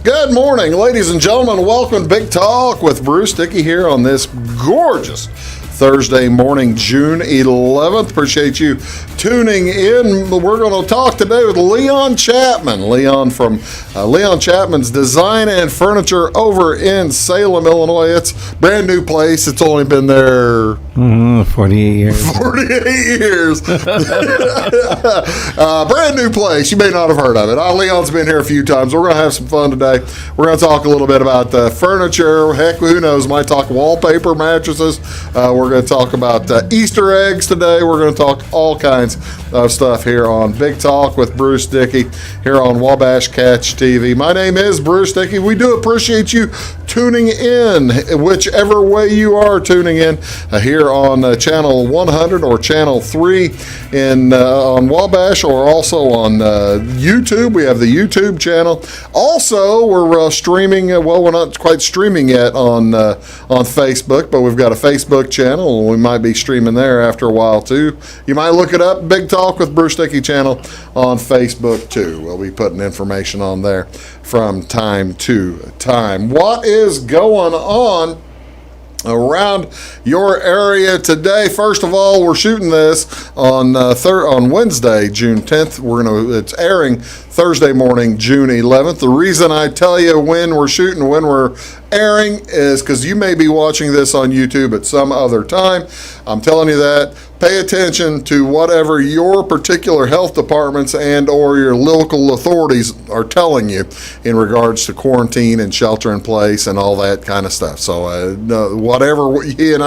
Good morning, ladies and gentlemen. Welcome to Big Talk with Bruce Dickey here on this gorgeous Thursday morning, June 11th. Appreciate you tuning in. We're going to talk today with Leon Chapman. Leon from Leon Chapman's Design and Furniture over in Salem, Illinois. It's a brand new place. It's only been there 48 years. 48 years. Brand new place. You may not have heard of it. Leon's been here a few times. We're going to have some fun today. We're going to talk a little bit about furniture. Heck, who knows? Might talk wallpaper, mattresses. We're going to talk about Easter eggs today. We're going to talk all kinds of stuff here on Big Talk with Bruce Dickey here on Wabash Catch TV. My name is Bruce Dickey. We do appreciate you tuning in, whichever way you are tuning in, here on Channel 100 or Channel 3 on Wabash, or also on YouTube. We have the YouTube channel. Also, we're streaming, we're not quite streaming yet on Facebook, but we've got a Facebook channel, and we might be streaming there after a while too. You might look it up, Big Talk with Bruce Dickey channel on Facebook too. We'll be putting information on there from time to time. What is going on around your area today? First of all, we're shooting this on Wednesday, June 10th. It's airing Thursday morning, June 11th. The reason I tell you when we're shooting, when we're airing, is because you may be watching this on YouTube at some other time. I'm telling you that. Pay attention to whatever your particular health departments and or your local authorities are telling you in regards to quarantine and shelter in place and all that kind of stuff. So whatever Leon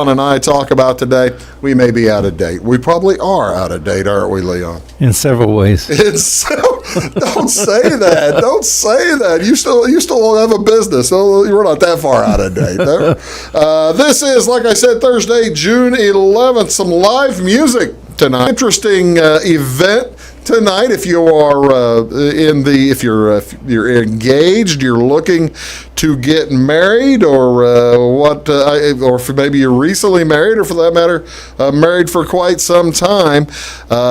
and I talk about today, we may be out of date. We probably are out of date, aren't we, Leon? In several ways. Don't say that. Don't say that. You still have a business, so we're not that far out of date. This is, like I said, Thursday, June 11th. Some live music tonight. Interesting event tonight. If you are if you're engaged, you're looking to get married, or or if maybe you're recently married, or for that matter, married for quite some time,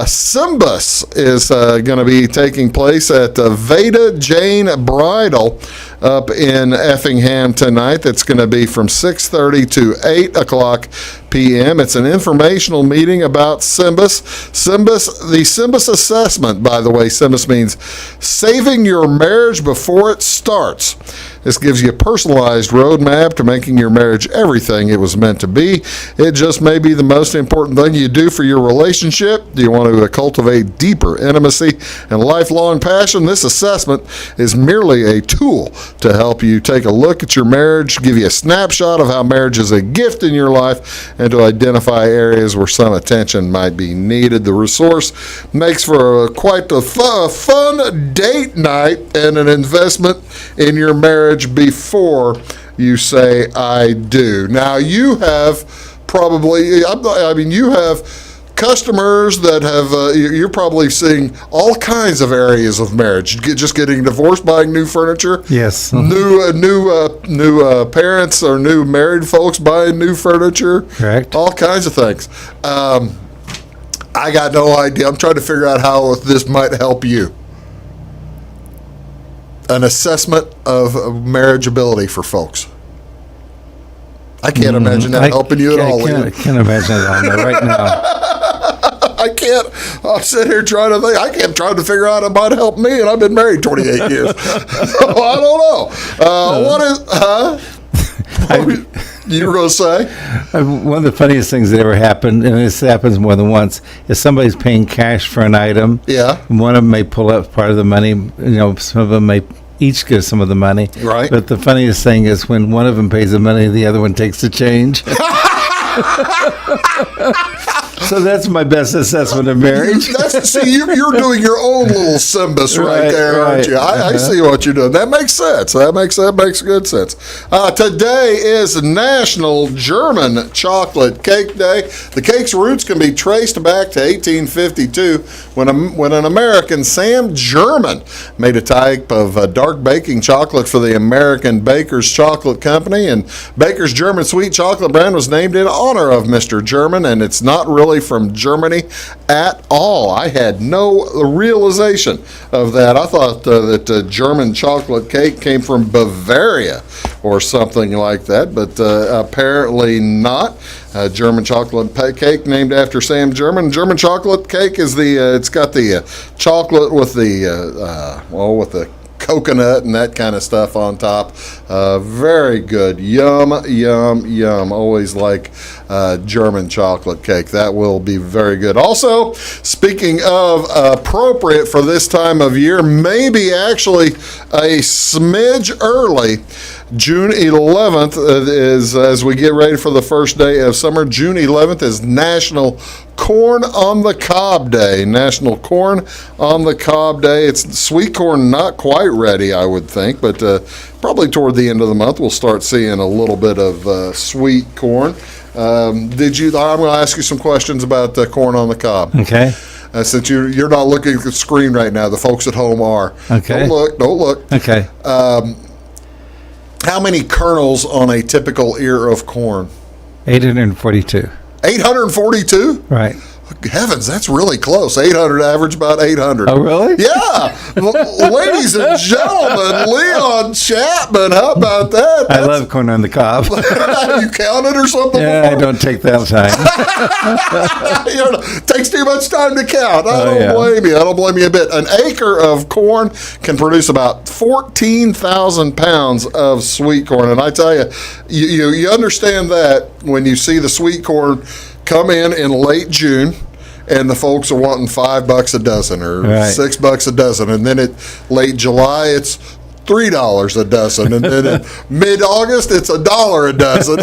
Symbus is going to be taking place at Veda Jane Bridal up in Effingham tonight. That's going to be from 6:30 to 8 o'clock p.m. It's an informational meeting about Symbus. The Symbus assessment, by the way. Symbus means saving your marriage before it starts. This gives you a personalized roadmap to making your marriage everything it was meant to be. It just may be the most important thing you do for your relationship. Do you want to cultivate deeper intimacy and lifelong passion? This assessment is merely a tool to help you take a look at your marriage, give you a snapshot of how marriage is a gift in your life, and to identify areas where some attention might be needed. The resource makes for quite a fun date night and an investment in your marriage before you say I do. Now, you have you have customers that have, you're probably seeing all kinds of areas of marriage. Just getting divorced, buying new furniture. Yes. New parents or new married folks buying new furniture. Correct. All kinds of things. I got no idea. I'm trying to figure out how this might help you. An assessment of marriageability for folks. I can't imagine that helping you at all. I can't imagine it on there right now. I can't. I'm sitting here trying to think. I can't try to figure out how it might help me, and I've been married 28 years. So I don't know. What is... you were going to say? One of the funniest things that ever happened, and this happens more than once, is somebody's paying cash for an item. Yeah. One of them may pull up part of the money. Some of them may each give some of the money. Right. But the funniest thing is when one of them pays the money, the other one takes the change. So that's my best assessment of marriage. You're doing your own little Symbus right there, aren't you? I see what you're doing. That makes sense. That makes good sense. Today is National German Chocolate Cake Day. The cake's roots can be traced back to 1852 when an American, Sam German, made a type of dark baking chocolate for the American Baker's Chocolate Company, and Baker's German sweet chocolate brand was named in honor of Mr. German, and it's not really originally from Germany at all. I had no realization of that. I thought that German chocolate cake came from Bavaria or something like that, but apparently not. German chocolate cake named after Sam German. German chocolate cake is it's got the chocolate with the coconut and that kind of stuff on top. Very good. Yum, yum, yum. Always like German chocolate cake. That will be very good. Also, speaking of appropriate for this time of year, maybe actually a smidge early, June 11th is, as we get ready for the first day of summer, June 11th is National Corn on the Cob Day. National Corn on the Cob Day. It's sweet corn not quite ready, I would think, but probably toward the end of the month we'll start seeing a little bit of sweet corn. I'm going to ask you some questions about corn on the cob. Okay. Since you're not looking at the screen right now, the folks at home are. Okay. Don't look. Okay. How many kernels on a typical ear of corn? 842. 842? Right. Heavens, that's really close. 800 average, about 800. Oh, really? Yeah. Ladies and gentlemen, Leon Chapman, how about that? I love corn on the cob. You counted or something Yeah, before? I don't take that time. Takes too much time to count. I don't yeah. blame you. I don't blame you a bit. An acre of corn can produce about 14,000 pounds of sweet corn. And I tell you, you understand that when you see the sweet corn come in late June, and the folks are wanting $5 a dozen or right. $6 a dozen, and then late July it's $3 a dozen, and then in mid-August it's $1 a dozen.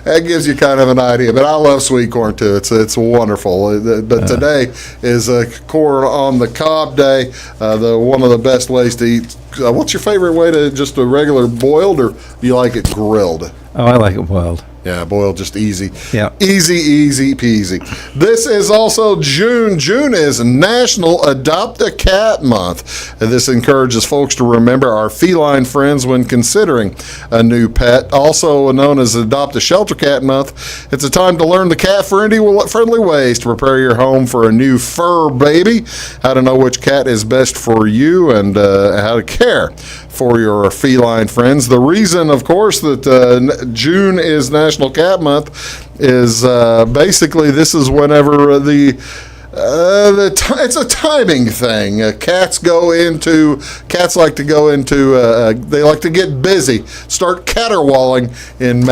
That gives you kind of an idea. But I love sweet corn too. It's wonderful. But today is corn on the cob day. One of the best ways to eat. What's your favorite way to just a regular boiled, or do you like it grilled? Oh, I like it boiled. Yeah, boiled, just easy. Yeah. Easy peasy. This is also June. June is National Adopt a Cat Month. And this encourages folks to remember our feline friends when considering a new pet. Also known as Adopt a Shelter Cat Month, it's a time to learn the cat-friendly ways to prepare your home for a new fur baby, how to know which cat is best for you, and how to care for your feline friends. The reason, of course, that June is National Cat Month is basically this is whenever it's a timing thing. Cats like to go into they like to get busy, start caterwauling in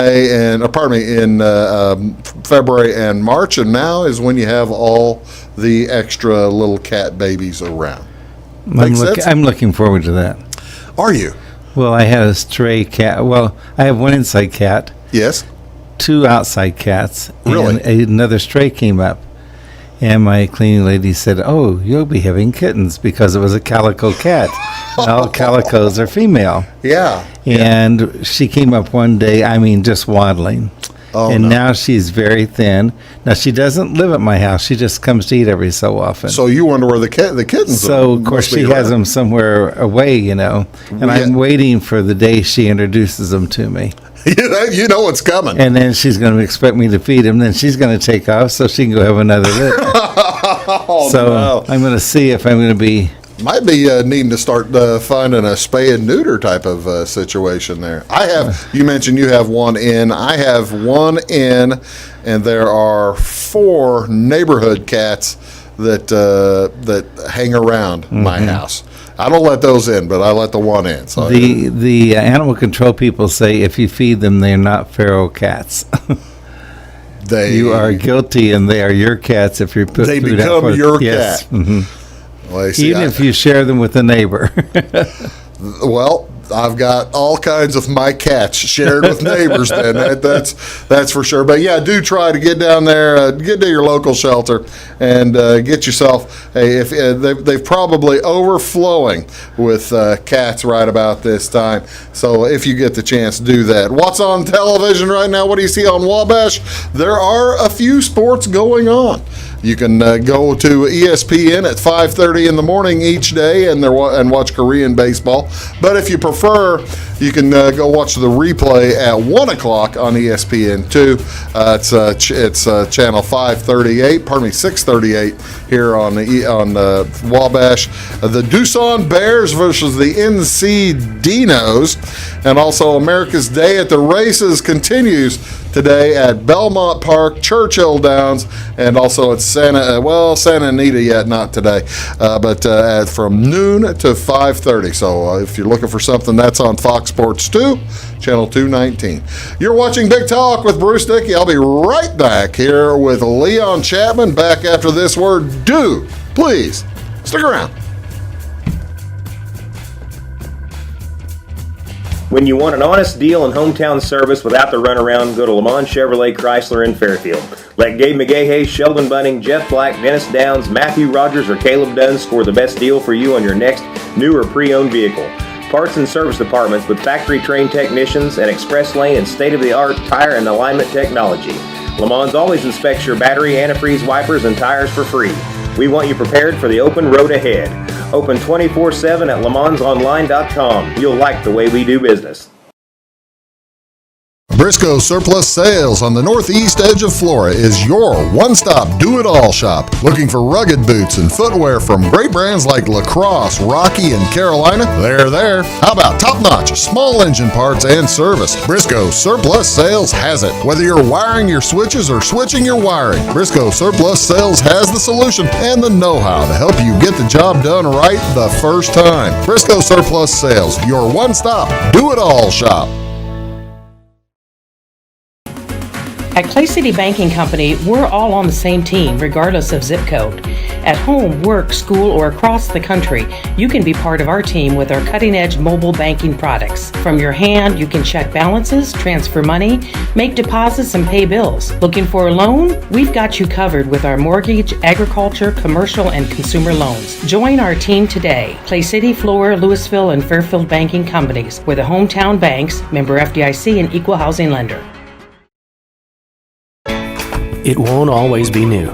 February and March, and now is when you have all the extra little cat babies around. I'm looking forward to that. Are you? Well, I had a stray cat. Well, I have one inside cat. Yes. 2 outside cats. Really? And another stray came up. And my cleaning lady said, "Oh, you'll be having kittens," because it was a calico cat. And all calicos are female. Yeah. And she came up one day, just waddling. Oh, and no. now she's very thin. Now, she doesn't live at my house. She just comes to eat every so often. So you wonder where the kittens are. So, of course, she has them somewhere away, And I'm waiting for the day she introduces them to me. You know what's coming. And then she's going to expect me to feed him. Then she's going to take off so she can go have another lick. No. I'm going to see if I'm going to be... Might be needing to start finding a spay and neuter type of situation there. You mentioned you have one in. I have one in, and there are 4 neighborhood cats that hang around my house. I don't let those in, but I let the one in. So the animal control people say if you feed them, they're not feral cats. You are guilty, and they are your cats if you put they food out become for your yes. cat. Mm-hmm. Well, Even if you share them with a neighbor. Well, I've got all kinds of my cats shared with neighbors, then. That's for sure. But yeah, do try to get down there, get to your local shelter, and get yourself they've probably overflowing with cats right about this time. So if you get the chance, do that. What's on television right now? What do you see on Wabash? There are a few sports going on. You can go to ESPN at 5:30 in the morning each day and watch Korean baseball. But if you prefer, You can go watch the replay at 1 o'clock on ESPN2. It's channel 538, 638 here on the Wabash. The Doosan Bears versus the NC Dinos. And also America's Day at the Races continues today at Belmont Park, Churchill Downs, and also at Santa Anita yet, not today, but from noon to 5:30. So if you're looking for something, that's on Fox Sports 2, channel 219. You're watching Big Talk with Bruce Dickey. I'll be right back here with Leon Chapman back after this word. Do please stick around. When you want an honest deal and hometown service without the runaround, go to Lamont Chevrolet Chrysler in Fairfield. Let Gabe McGahey, Sheldon Bunning, Jeff Black, Dennis Downs, Matthew Rogers, or Caleb Dunn score the best deal for you on your next new or pre-owned vehicle. Parts and service departments with factory-trained technicians and express lane and state-of-the-art tire and alignment technology. Lamont always inspects your battery, antifreeze, wipers, and tires for free. We want you prepared for the open road ahead. Open 24/7 at LeMansOnline.com. You'll like the way we do business. Briscoe Surplus Sales on the northeast edge of Flora is your one-stop do-it-all shop. Looking for rugged boots and footwear from great brands like Lacrosse, Rocky, and Carolina? They're there. How about top-notch small engine parts and service? Briscoe Surplus Sales has it. Whether you're wiring your switches or switching your wiring, Briscoe Surplus Sales has the solution and the know-how to help you get the job done right the first time. Briscoe Surplus Sales, your one-stop do-it-all shop. At Clay City Banking Company, we're all on the same team, regardless of zip code. At home, work, school, or across the country, you can be part of our team with our cutting-edge mobile banking products. From your hand, you can check balances, transfer money, make deposits, and pay bills. Looking for a loan? We've got you covered with our mortgage, agriculture, commercial, and consumer loans. Join our team today. Clay City, Flora, Louisville, and Fairfield Banking Companies. We're the hometown banks, member FDIC, and equal housing lender. It won't always be new.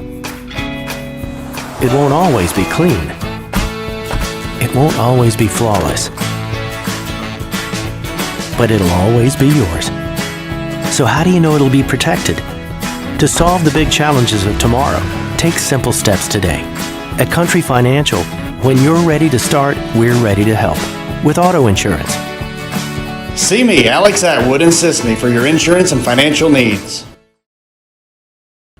It won't always be clean. It won't always be flawless. But it'll always be yours. So how do you know it'll be protected? To solve the big challenges of tomorrow, take simple steps today. At Country Financial, when you're ready to start, we're ready to help. With auto insurance. See me, Alex Atwood in Sisney, for your insurance and financial needs.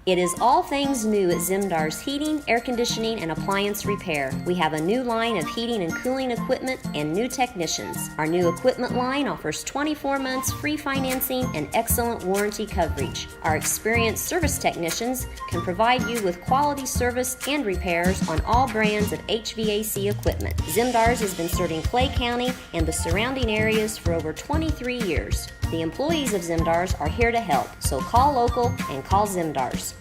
It is all things new at Zimdar's Heating, Air Conditioning, and Appliance Repair. We have a new line of heating and cooling equipment and new technicians. Our new equipment line offers 24 months free financing and excellent warranty coverage. Our experienced service technicians can provide you with quality service and repairs on all brands of HVAC equipment. Zimdar's has been serving Clay County and the surrounding areas for over 23 years. The employees of Zimdar's are here to help, so call local and call Zimdar's.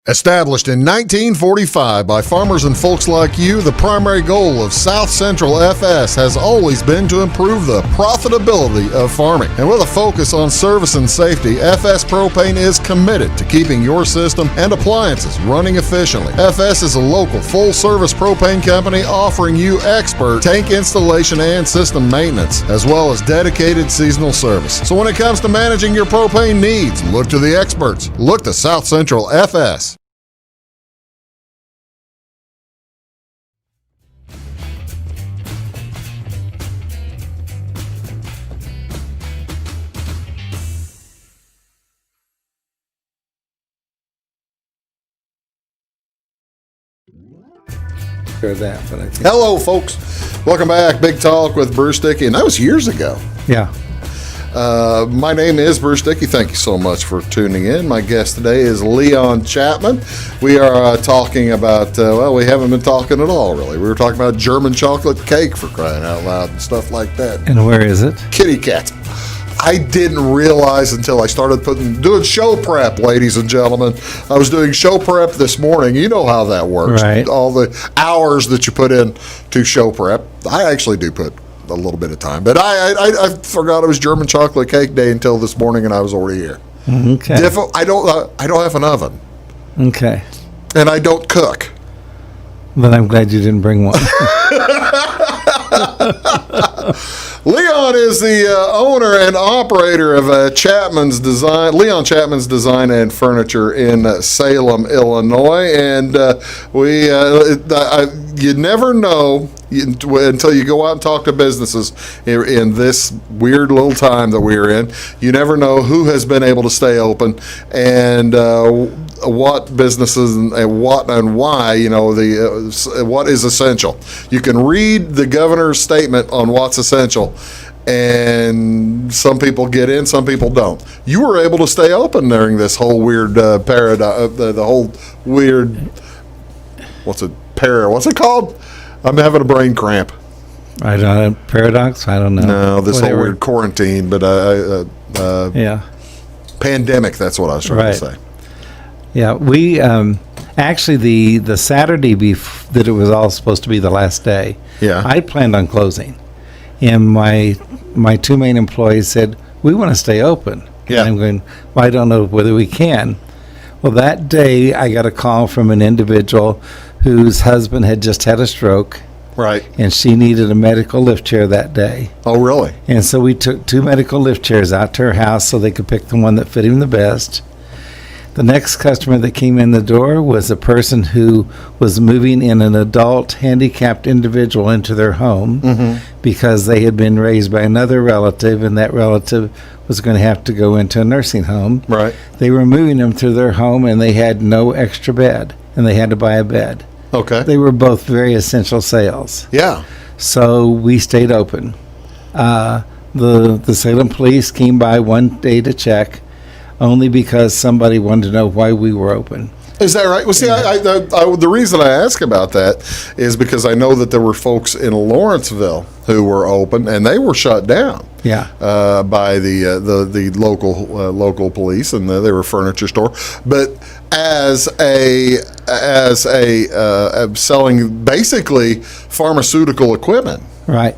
Established in 1945 by farmers and folks like you, the primary goal of South Central FS has always been to improve the profitability of farming. And with a focus on service and safety, FS Propane is committed to keeping your system and appliances running efficiently. FS is a local full-service propane company offering you expert tank installation and system maintenance, as well as dedicated seasonal service. So when it comes to managing your propane needs, look to the experts. Look to South Central FS. That, but I think. Hello, folks. Welcome back. Big Talk with Bruce Dickey. And that was years ago. Yeah. My name is Bruce Dickey. Thank you so much for tuning in. My guest today is Leon Chapman. We are talking about, we haven't been talking at all, really. We were talking about German chocolate cake, for crying out loud, and stuff like that. And where is it? Kitty Cat. I didn't realize until I started doing show prep, ladies and gentlemen. I was doing show prep this morning. You know how that works. Right. All the hours that you put in to show prep. I actually do put a little bit of time. But I forgot it was German chocolate cake day until this morning, and I was already here. Okay. I don't have an oven. Okay. And I don't cook. But I'm glad you didn't bring one. Leon is the owner and operator of Leon Chapman's Design and Furniture in Salem, Illinois, and you never know until you go out and talk to businesses in this weird little time that we're in. You never know who has been able to stay open and what businesses and what and why, what is essential. You can read the governor's statement on what's essential, and some people get in, some people don't. You were able to stay open during this whole weird paradigm, the whole weird, what's it called? I'm having a brain cramp. I don't know, paradox? I don't know. No, this Whatever. whole weird quarantine, but pandemic, that's what I was trying to say. Yeah, we actually the Saturday that it was all supposed to be the last day. Yeah. I planned on closing, and my two main employees said we want to stay open. Yeah. And I'm going, well, I don't know whether we can. Well, that day I got a call from an individual whose husband had just had a stroke. Right. And she needed a medical lift chair that day. Oh, really? And so we took 2 medical lift chairs out to her house so they could pick the one that fit him the best. The next customer that came in the door was a person who was moving in an adult handicapped individual into their home because they had been raised by another relative, and that relative was going to have to go into a nursing home. Right. They were moving them to their home, and they had no extra bed, and they had to buy a bed. Okay. They were both very essential sales. Yeah. So we stayed open. The Salem police came by one day to check, only because somebody wanted to know why we were open. Is that right? Well, see, the reason I ask about that is because I know that there were folks in Lawrenceville who were open, and they were shut down. Yeah. By the local police, and they were a furniture store. But as a selling basically pharmaceutical equipment, Right.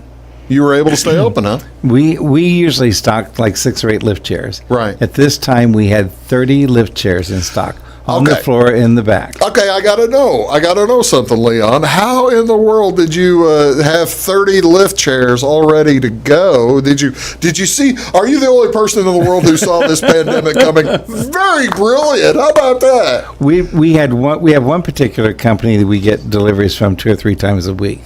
you were able to stay open, huh? We usually stocked like 6 or 8 lift chairs. Right. At this time, we had 30 lift chairs in stock on the Okay. floor in the back. Okay, I gotta know something, Leon. How in the world did you have 30 lift chairs all ready to go? Did you see? Are you the only person in the world who saw this pandemic coming? Very brilliant. How about that? We have one particular company that we get deliveries from 2 or 3 times a week.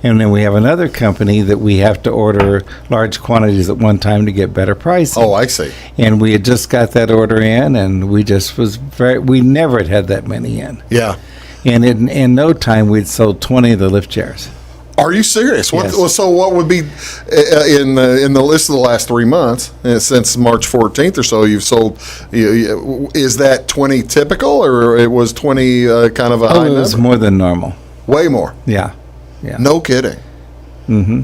And then we have another company that we have to order large quantities at one time to get better pricing. Oh, I see. And we had just got that order in, and we never had that many in. Yeah. And in no time, we'd sold 20 of the lift chairs. Are you serious? Yes. So what would be in the list of the last 3 months, since March 14th or so, you've sold, is that 20 typical, or it was 20 kind of a high number? It was more than normal. Way more. Yeah. Yeah. No kidding. Mm-hmm.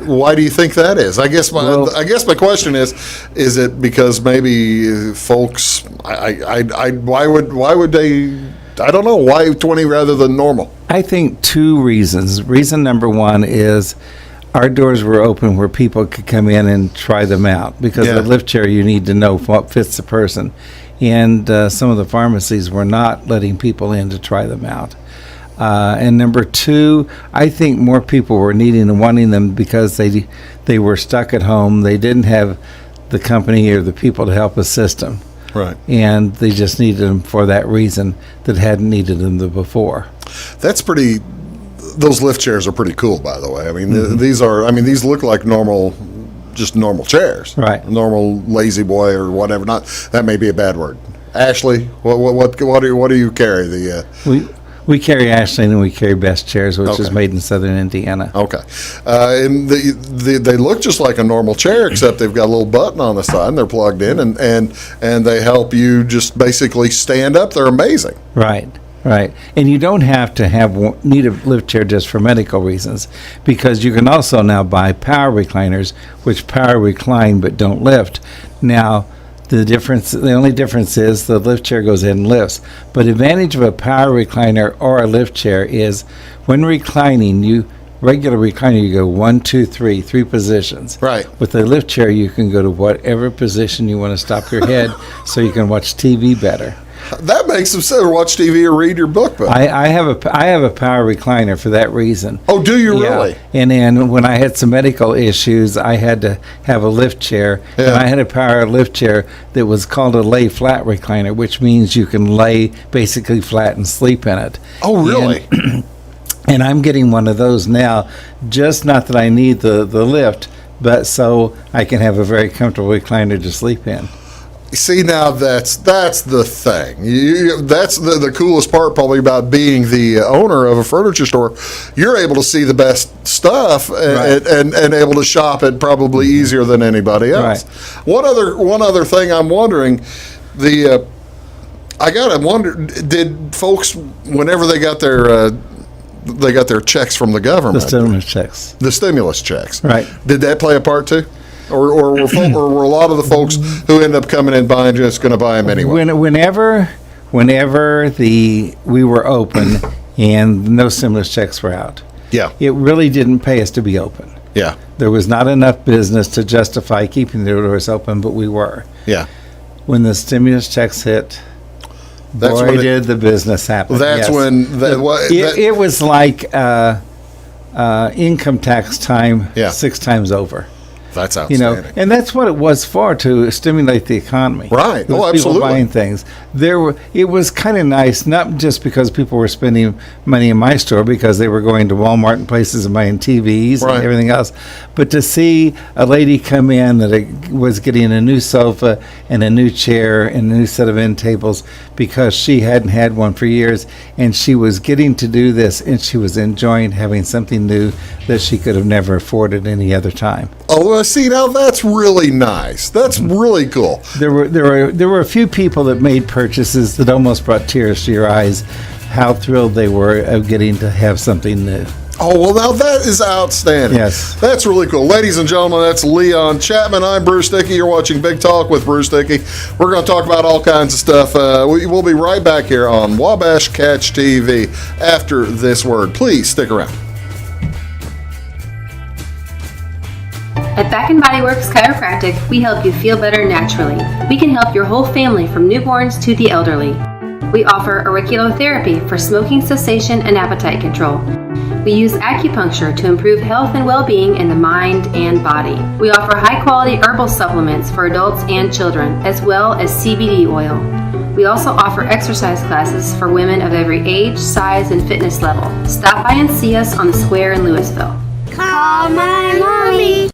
Why do you think that is? I guess my question is it because maybe folks? Why would they? I don't know. Why 20 rather than normal? I think 2 reasons. Reason number 1 is our doors were open where people could come in and try them out, because Yeah. the lift chair, you need to know what fits the person, and some of the pharmacies were not letting people in to try them out. And number 2, I think more people were needing and wanting them because they were stuck at home. They didn't have the company or the people to help assist them. Right. And they just needed them for that reason that hadn't needed them before. That's pretty. Those lift chairs are pretty cool, by the way. I mean, these look like normal chairs. Right. Normal lazy boy or whatever. Not that may be a bad word. Ashley, what do you carry? We carry Ashland, and we carry Best Chairs, which is made in Southern Indiana. Okay. And they look just like a normal chair, except they've got a little button on the side, and they're plugged in, and they help you just basically stand up. They're amazing. Right. And you don't have to need a lift chair just for medical reasons, because you can also now buy power recliners, which power recline but don't lift. Now, the only difference is the lift chair goes in and lifts. But advantage of a power recliner or a lift chair is when reclining, regular recliner, you go 1, 2, 3 positions. Right. With the lift chair, you can go to whatever position you want to stop your head so you can watch TV better. That makes them say watch TV or read your book. But I have a power recliner for that reason. oh, do you really? And then when I had some medical issues, I had to have a lift chair, and I had a power lift chair that was called a lay flat recliner, which means you can lay basically flat and sleep in it. Oh, really? And I'm getting one of those now, just not that I need the lift, but so I can have a very comfortable recliner to sleep in. See, now that's the thing. That's the coolest part probably about being the owner of a furniture store. You're able to see the best stuff and able to shop it probably easier than anybody else. Right. One other thing I'm wondering, I gotta wonder, did folks, whenever they got their checks from the government, The stimulus checks. Right. Did that play a part too? Or were a lot of the folks who end up coming in buying just going to buy them anyway? Whenever we were open and no stimulus checks were out, it really didn't pay us to be open. Yeah. There was not enough business to justify keeping the doors open, but we were. Yeah. When the stimulus checks hit, did the business happen. That's when it was like income tax time 6 times over. That's outstanding. And that's what it was for, to stimulate the economy. Right. Oh, absolutely. People buying things. It was kind of nice, not just because people were spending money in my store, because they were going to Walmart and places and buying TVs and everything else, but to see a lady come in that was getting a new sofa and a new chair and a new set of end tables because she hadn't had one for years, and she was getting to do this, and she was enjoying having something new that she could have never afforded any other time. Oh, see, now that's really nice. That's really cool. There were a few people that made purchases that almost brought tears to your eyes. How thrilled they were of getting to have something new. Oh, well, now that is outstanding. Yes. That's really cool. Ladies and gentlemen, that's Leon Chapman. I'm Bruce Dickey. You're watching Big Talk with Bruce Dickey. We're going to talk about all kinds of stuff. We'll be right back here on Wabash Catch TV after this word. Please stick around. At Back & Body Works Chiropractic, we help you feel better naturally. We can help your whole family from newborns to the elderly. We offer auriculotherapy for smoking cessation and appetite control. We use acupuncture to improve health and well-being in the mind and body. We offer high-quality herbal supplements for adults and children, as well as CBD oil. We also offer exercise classes for women of every age, size, and fitness level. Stop by and see us on the square in Louisville. Call my mommy.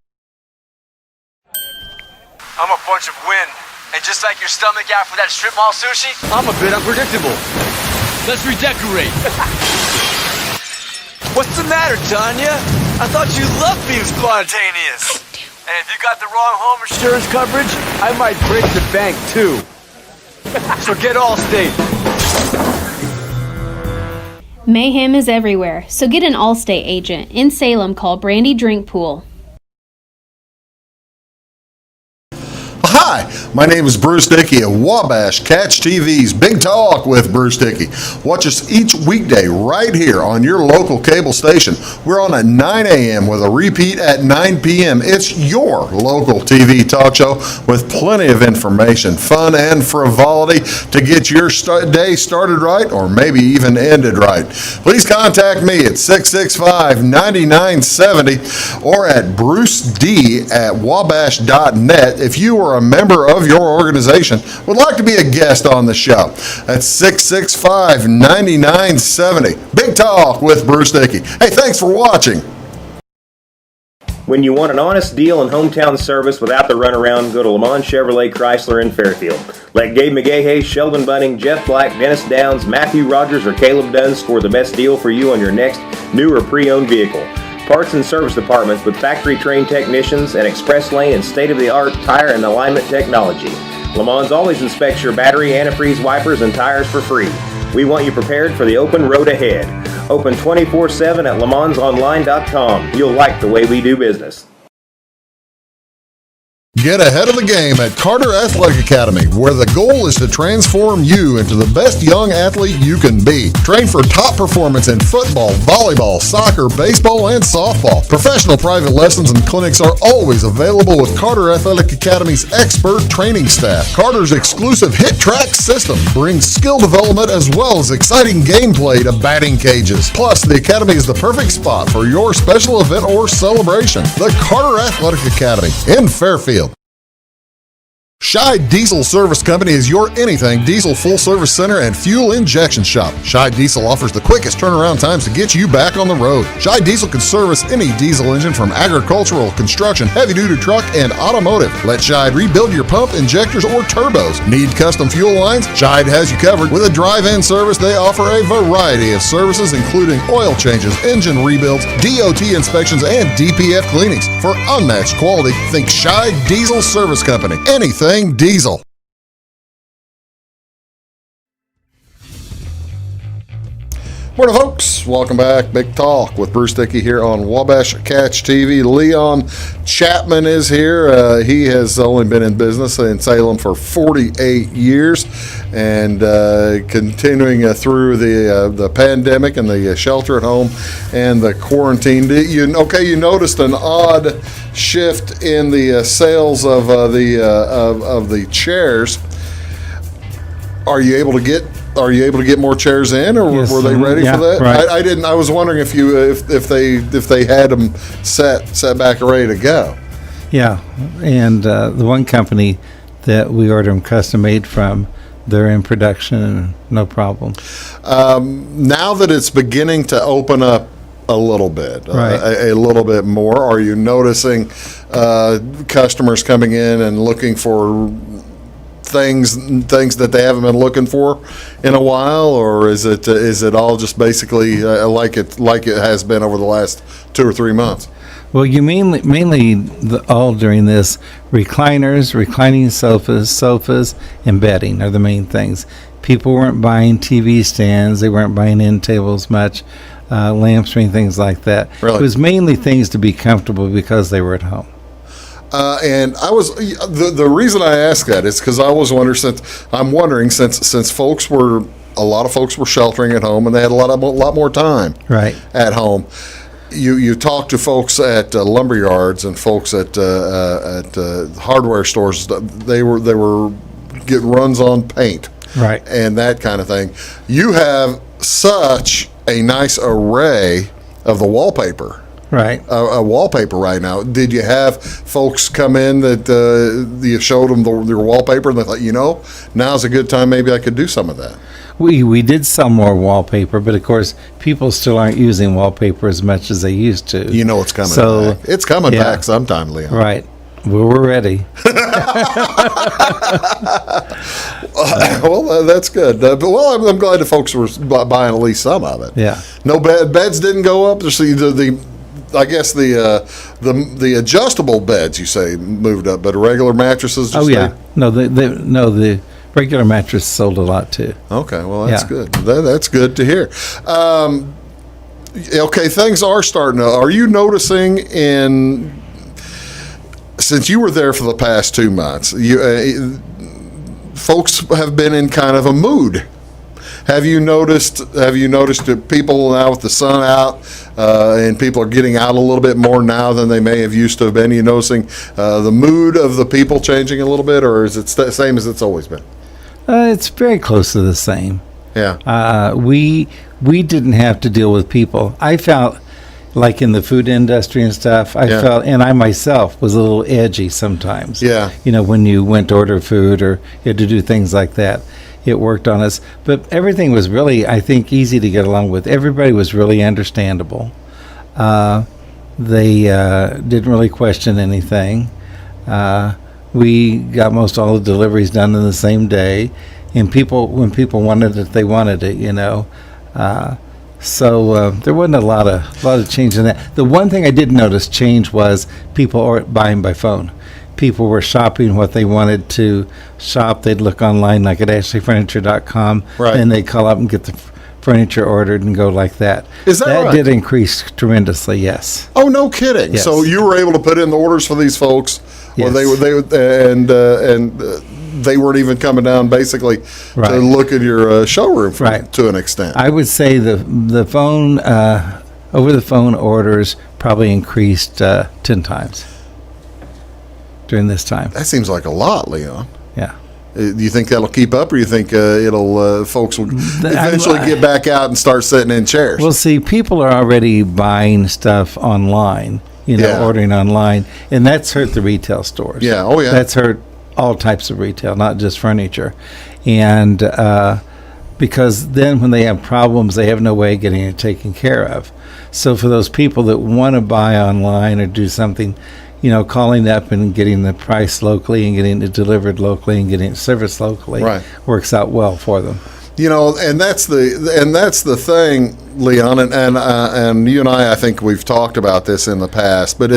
I'm a bunch of wind, and just like your stomach after that strip mall sushi, I'm a bit unpredictable. Let's redecorate. What's the matter, Tanya? I thought you loved being spontaneous. And if you got the wrong home insurance coverage, I might break the bank too. So get Allstate. Mayhem is everywhere, so get an Allstate agent. In Salem, call Brandy Drinkpool. Hi, my name is Bruce Dickey of Wabash Catch TV's Big Talk with Bruce Dickey. Watch us each weekday right here on your local cable station. We're on at 9 a.m. with a repeat at 9 p.m. It's your local TV talk show with plenty of information, fun, and frivolity to get your day started right or maybe even ended right. Please contact me at 665-9970 or at bruced@wabash.net if you are a member of your organization would like to be a guest on the show. That's 665-9970. Big Talk with Bruce Dickey. Hey, thanks for watching. When you want an honest deal and hometown service without the runaround, go to Lamont Chevrolet Chrysler in Fairfield. Let Gabe McGahey, Sheldon Bunning, Jeff Black, Dennis Downs, Matthew Rogers, or Caleb Dunn score the best deal for you on your next new or pre-owned vehicle. Parts and service departments with factory-trained technicians and express lane and state-of-the-art tire and alignment technology. Lamont always inspects your battery, antifreeze, wipers, and tires for free. We want you prepared for the open road ahead. Open 24/7 at LeMansOnline.com. You'll like the way we do business. Get ahead of the game at Carter Athletic Academy, where the goal is to transform you into the best young athlete you can be. Train for top performance in football, volleyball, soccer, baseball, and softball. Professional private lessons and clinics are always available with Carter Athletic Academy's expert training staff. Carter's exclusive Hit Track system brings skill development as well as exciting gameplay to batting cages. Plus, the Academy is the perfect spot for your special event or celebration. The Carter Athletic Academy in Fairfield. Scheid Diesel Service Company is your anything diesel full-service center and fuel injection shop. Scheid Diesel offers the quickest turnaround times to get you back on the road. Scheid Diesel can service any diesel engine from agricultural, construction, heavy-duty truck, and automotive. Let Scheid rebuild your pump, injectors, or turbos. Need custom fuel lines? Scheid has you covered. With a drive-in service, they offer a variety of services, including oil changes, engine rebuilds, DOT inspections, and DPF cleanings. For unmatched quality, think Scheid Diesel Service Company. Anything diesel. Morning, folks. Welcome back. Big Talk with Bruce Dickey here on Wabash Catch TV. Leon Chapman is here. He has only been in business in Salem for 48 years and continuing through the pandemic and the shelter at home and the quarantine. You noticed an odd shift in the sales of the chairs. Are you able to get more chairs in, or yes, were they ready for that? Right. I didn't. I was wondering if they had them set back and ready to go. Yeah, and the one company that we order them custom made from, they're in production and no problem. Now that it's beginning to open up a little bit, right. a little bit more, are you noticing customers coming in and looking for things that they haven't been looking for in a while, or is it all just basically like it has been over the last 2 or 3 months? Well, you mainly all during this, recliners, reclining sofas, and bedding are the main things. People weren't buying TV stands, they weren't buying end tables much, lamps or things like that. Really? It was mainly things to be comfortable because they were at home. And I was the reason I asked that is because I was wondering, since a lot of folks were sheltering at home and they had a lot more time right at home. You talk to folks at lumber yards and folks at hardware stores. They were getting runs on paint, right, and that kind of thing. You have such a nice array of the wallpaper. Right. A wallpaper right now. Did you have folks come in that you showed them their wallpaper and they thought, now's a good time, maybe I could do some of that? We did sell more wallpaper, but of course, people still aren't using wallpaper as much as they used to. It's coming back. It's coming back sometime, Leon. Right. Well, we're ready. Well, that's good. I'm glad the folks were buying at least some of it. Yeah. No beds didn't go up. I guess the adjustable beds you say moved up, but regular mattresses. The regular mattress sold a lot too. Okay, well that's good. That's good to hear. Okay, things are starting to. Are you noticing since you were there for the past 2 months, folks have been in kind of a mood? Have you noticed that people now with the sun out and people are getting out a little bit more now than they may have used to have been? Are you noticing the mood of the people changing a little bit, or is it the same as it's always been? It's very close to the same. Yeah. We didn't have to deal with people. I felt like in the food industry and stuff, I felt, and I myself was a little edgy sometimes. Yeah. When you went to order food or you had to do things like that. It worked on us, but everything was really, I think, easy to get along with. Everybody was really understandable. They didn't really question anything. We got most all the deliveries done in the same day, and when people wanted it, they wanted it. So there wasn't a lot of change in that. The one thing I did notice change was people are buying by phone. People were shopping what they wanted to shop. They'd look online, like at ashleyfurniture.com, right, and they'd call up and get the furniture ordered and go like that. Is that right? That did increase tremendously, yes. Oh, no kidding. Yes. So you were able to put in the orders for these folks Well, Yes. they weren't even coming down basically Right. to look at your showroom Right. to an extent. I would say the phone over the phone orders probably increased 10 times during this time. That seems like a lot, Leon. Yeah. Do you think that'll keep up, or you think it'll folks will eventually get back out and start sitting in chairs? Well, see, people are already buying stuff online, Yeah. ordering online, and that's hurt the retail stores. Yeah, oh, yeah. That's hurt all types of retail, not just furniture. And because then when they have problems, they have no way of getting it taken care of. So for those people that want to buy online or do something, calling up and getting the price locally and getting it delivered locally and getting it serviced locally Right. works out well for them. And that's the thing, Leon, and you and I think we've talked about this in the past, but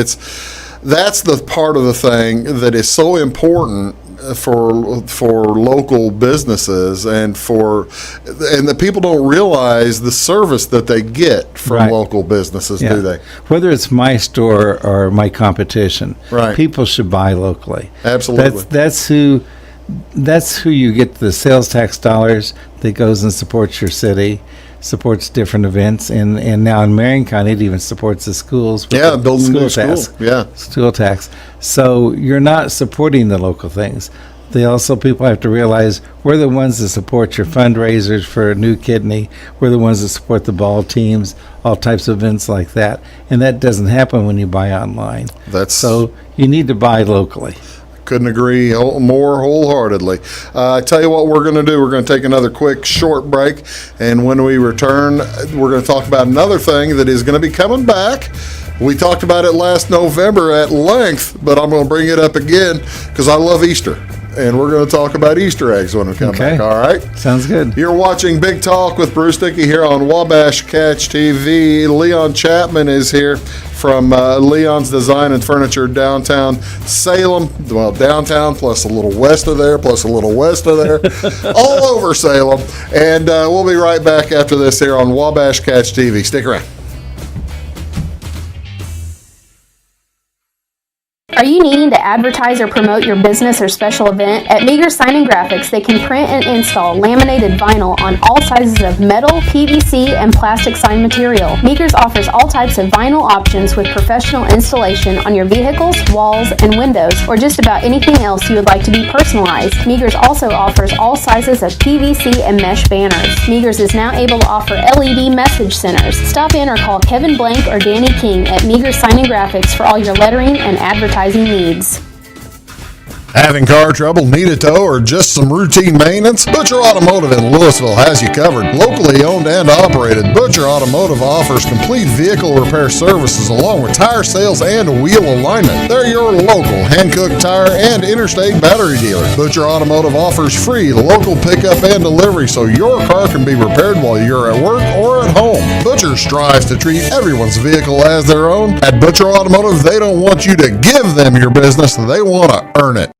that's the part of the thing that is so important for local businesses and that people don't realize the service that they get from Right. local businesses, do they? Whether it's my store or my competition, Right. people should buy locally. Absolutely. That's who you get the sales tax dollars that goes and supports your city, supports different events, and now in Marion County it even supports the schools. With the building new tax. school. Yeah. School tax. So you're not supporting the local things. People have to realize we're the ones that support your fundraisers for a new kidney. We're the ones that support the ball teams, all types of events like that. And that doesn't happen when you buy online. So you need to buy locally. Couldn't agree more wholeheartedly. I tell you what we're going to do. We're going to take another quick short break, and when we return, we're going to talk about another thing that is going to be coming back. We talked about it last November at length, but I'm going to bring it up again because I love Easter, and we're going to talk about Easter eggs when we come back. All right? Sounds good. You're watching Big Talk with Bruce Dickey here on Wabash Catch TV. Leon Chapman is here from Leon's Design and Furniture downtown Salem. Well, downtown plus a little west of there, plus a little west of there, all over Salem. And we'll be right back after this here on Wabash Catch TV. Stick around. Are you needing to advertise or promote your business or special event? At Meager Sign and Graphics, they can print and install laminated vinyl on all sizes of metal, PVC, and plastic sign material. Meager's offers all types of vinyl options with professional installation on your vehicles, walls, and windows, or just about anything else you would like to be personalized. Meager's also offers all sizes of PVC and mesh banners. Meager's is now able to offer LED message centers. Stop in or call Kevin Blank or Danny King at Meager Sign and Graphics for all your lettering and advertising needs. Having car trouble, need a tow, or just some routine maintenance? Butcher Automotive in Louisville has you covered. Locally owned and operated, Butcher Automotive offers complete vehicle repair services along with tire sales and wheel alignment. They're your local Hankook tire and interstate battery dealer. Butcher Automotive offers free local pickup and delivery so your car can be repaired while you're at work or at home. Butcher strives to treat everyone's vehicle as their own. At Butcher Automotive, they don't want you to give them your business, they want to earn it.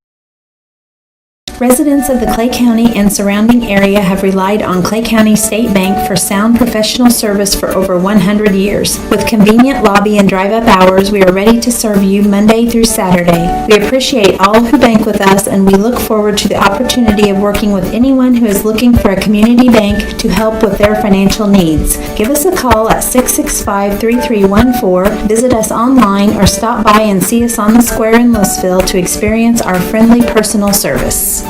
Residents of the Clay County and surrounding area have relied on Clay County State Bank for sound professional service for over 100 years. With convenient lobby and drive-up hours, we are ready to serve you Monday through Saturday. We appreciate all who bank with us, and we look forward to the opportunity of working with anyone who is looking for a community bank to help with their financial needs. Give us a call at 665-3314, visit us online, or stop by and see us on the square in Louisville to experience our friendly personal service.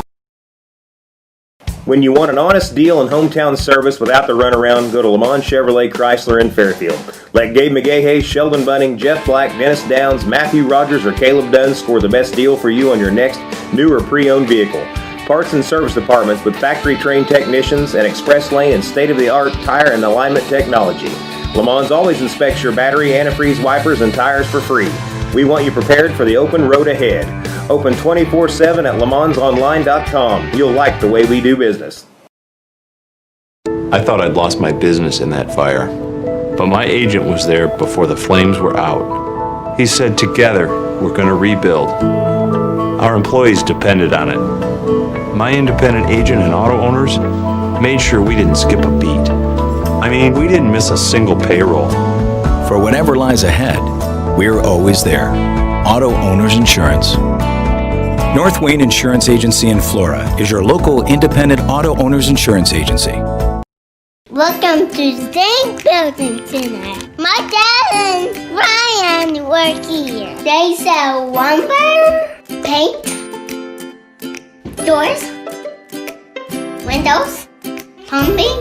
When you want an honest deal and hometown service without the runaround, go to Lamont Chevrolet Chrysler in Fairfield. Let Gabe McGahey, Sheldon Bunning, Jeff Black, Dennis Downs, Matthew Rogers, or Caleb Dunn score the best deal for you on your next new or pre-owned vehicle. Parts and service departments with factory-trained technicians and express lane and state-of-the-art tire and alignment technology. Lamont always inspects your battery, antifreeze, wipers, and tires for free. We want you prepared for the open road ahead. Open 24/7 at LeMansOnline.com. You'll like the way we do business. I thought I'd lost my business in that fire, but my agent was there before the flames were out. He said, together, we're going to rebuild. Our employees depended on it. My independent agent and auto owners made sure we didn't skip a beat. I mean, we didn't miss a single payroll. For whatever lies ahead, we're always there. Auto Owners Insurance. North Wayne Insurance Agency in Flora is your local independent auto owners insurance agency. Welcome to Zinc Building Center. My dad and Ryan work here. They sell lumber, paint, doors, windows, plumbing,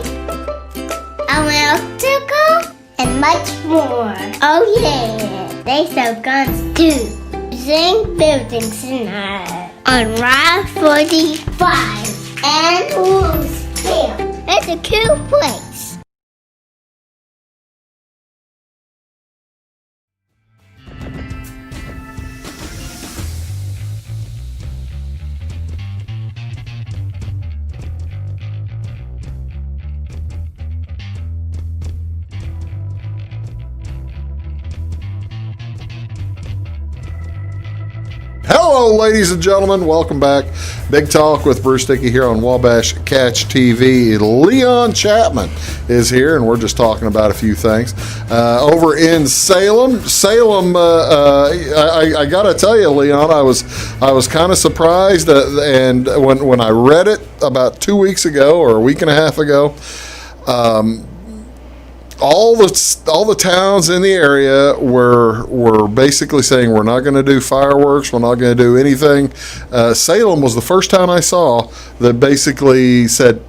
electrical, and much more. Oh yeah, they sell guns too. Zinc Building Center on Route 45 and Louisville. It's a cool place. Hello, ladies and gentlemen. Welcome back. Big Talk with Bruce Dickey here on Wabash Catch TV. Leon Chapman is here, and we're just talking about a few things. Over in Salem, I got to tell you, Leon, I was kind of surprised, and when I read it about 2 weeks ago or a week and a half ago, all the towns in the area were basically saying we're not going to do fireworks, we're not going to do anything. Salem was the first town I saw that basically said,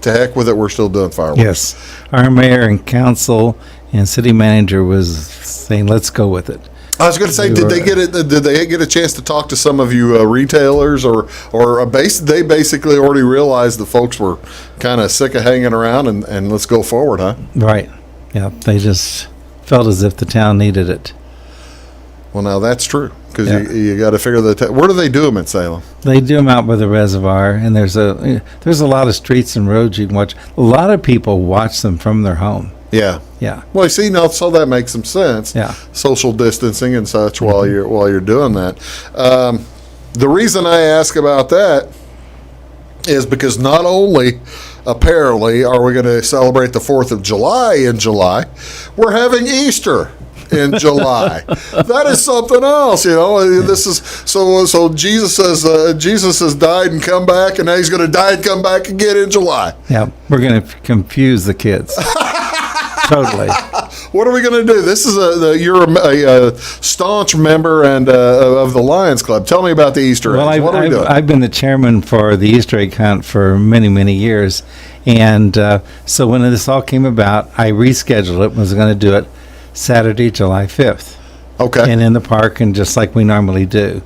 to heck with it, we're still doing fireworks. Yes, our mayor and council and city manager was saying, let's go with it. I was going to say, did they get a chance to talk to some of you retailers, or they basically already realized the folks were kind of sick of hanging around and let's go forward, huh? Right. Yeah, they just felt as if the town needed it. Well, now that's true, because you got to figure where do they do them in Salem? They do them out by the reservoir, and there's a lot of streets and roads you can watch. A lot of people watch them from their home. Yeah. Yeah. Well, you see, now so that makes some sense. Yeah. Social distancing and such while you're doing that. The reason I ask about that is because not only apparently are we going to celebrate the 4th of July in July, we're having Easter in July. That is something else, you know. This is so Jesus has died and come back, and now he's going to die and come back again in July. Yeah, we're going to confuse the kids. Totally. What are we going to do? This is you're a staunch member and of the Lions Club. Tell me about the Easter eggs. What are we doing? I've been the chairman for the Easter egg hunt for many, many years, and so when this all came about, I rescheduled it. Was going to do it Saturday, July 5th. Okay. And in the park, and just like we normally do.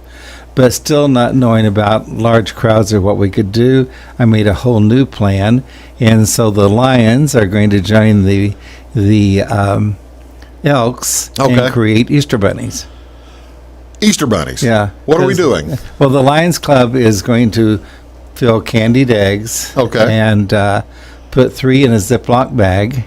But still not knowing about large crowds or what we could do, I made a whole new plan, and so the Lions are going to join the Elks and create Easter bunnies. Easter bunnies? Yeah. What are we doing? Well, the Lions Club is going to fill candied eggs and put 3 in a Ziploc bag,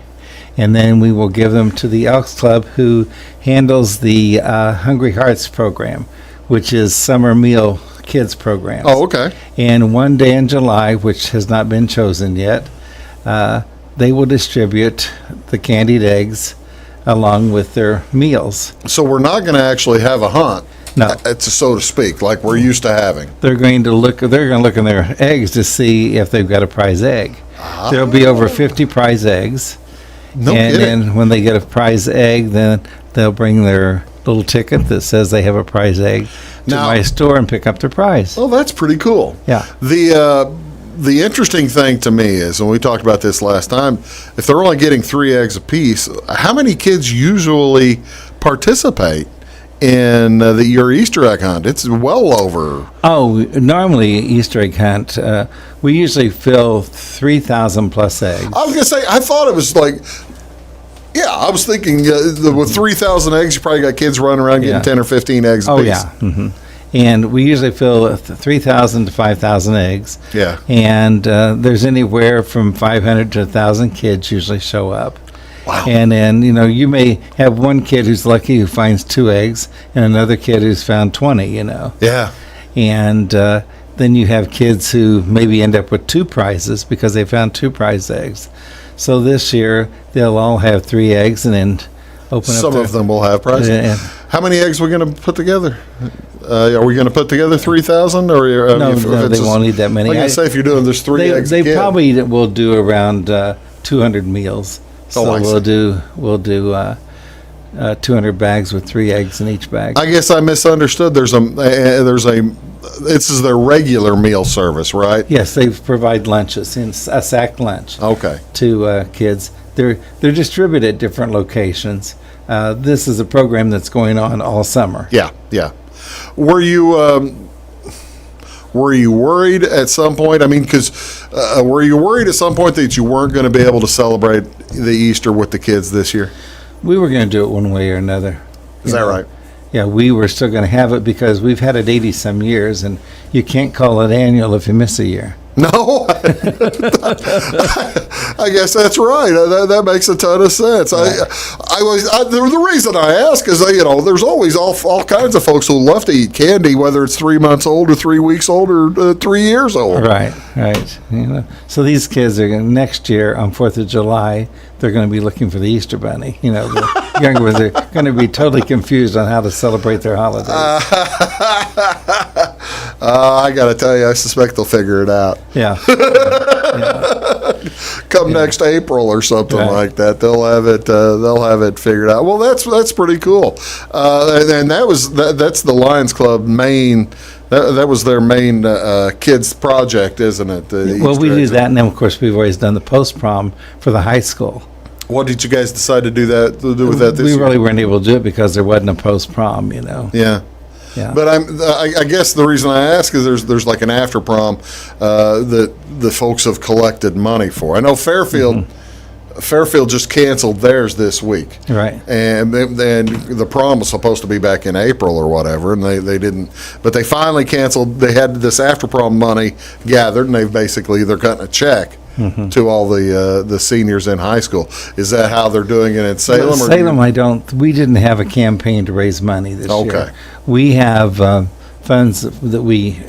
and then we will give them to the Elks Club, who handles the Hungry Hearts program, which is summer meal kids program. Oh, okay. And one day in July, which has not been chosen yet, they will distribute the candied eggs along with their meals. So we're not going to actually have a hunt, so to speak, like we're used to having. They're going to look in their eggs to see if they've got a prize egg. There'll be over 50 prize eggs. No kidding. Then when they get a prize egg, then they'll bring their little ticket that says they have a prize egg to my store and pick up their prize. Oh, that's pretty cool. Yeah. The interesting thing to me is, and we talked about this last time, if they're only getting 3 eggs apiece, how many kids usually participate in your Easter egg hunt? It's well over. Oh, normally Easter egg hunt, we usually fill 3,000 plus eggs. I was going to say, I thought it was like, yeah, I was thinking with 3,000 eggs, you probably got kids running around getting 10 or 15 eggs apiece. Oh, yeah. Mm-hmm. And we usually fill 3,000 to 5,000 eggs. Yeah. And there's anywhere from 500 to 1,000 kids usually show up. Wow. And then, you may have one kid who's lucky who finds 2 eggs and another kid who's found 20, Yeah. And then you have kids who maybe end up with 2 prizes because they found 2 prize eggs. So this year, they'll all have 3 eggs and then open up. Some of them will have prizes. How many eggs are we going to put together? Are we going to put together 3,000? Or No, they won't need that many. Like I say, if you're doing there's 3 eggs. They probably will do around 200 meals. So we'll do 200 bags with 3 eggs in each bag. I guess I misunderstood. This is their regular meal service, right? Yes, they provide lunches in a sack lunch. Okay. To kids. They're distributed at different locations. This is a program that's going on all summer. Yeah. Were you worried at some point? I mean, because were you worried at some point that you weren't going to be able to celebrate the Easter with the kids this year? We were going to do it one way or another. Is that right? Yeah, we were still going to have it because we've had it 80-some years, and you can't call it annual if you miss a year. No, I guess that's right. That makes a ton of sense. The reason I ask is that, there's always all kinds of folks who love to eat candy, whether it's 3 months old or 3 weeks old or 3 years old. Right. So these kids are next year on 4th of July. They're going to be looking for the Easter Bunny. The younger ones are going to be totally confused on how to celebrate their holidays. I got to tell you, I suspect they'll figure it out. Yeah. Come next April or something like that, they'll have it figured out. Well, that's pretty cool. And that's the Lions Club main. That was their main kids project, isn't it? Well, we do that, and then of course we've always done the post prom for the high school. What did you guys decide to do with that this year? We really weren't able to do it because there wasn't a post prom, Yeah. But I guess the reason I ask is there's like an after prom that the folks have collected money for. I know Fairfield just canceled theirs this week. Right. And the prom was supposed to be back in April or whatever, and they didn't. But they finally canceled. They had this after prom money gathered, and they're cutting a check to all the seniors in high school. Is that how they're doing it in Salem? Salem, we didn't have a campaign to raise money this year. Okay. We have funds that we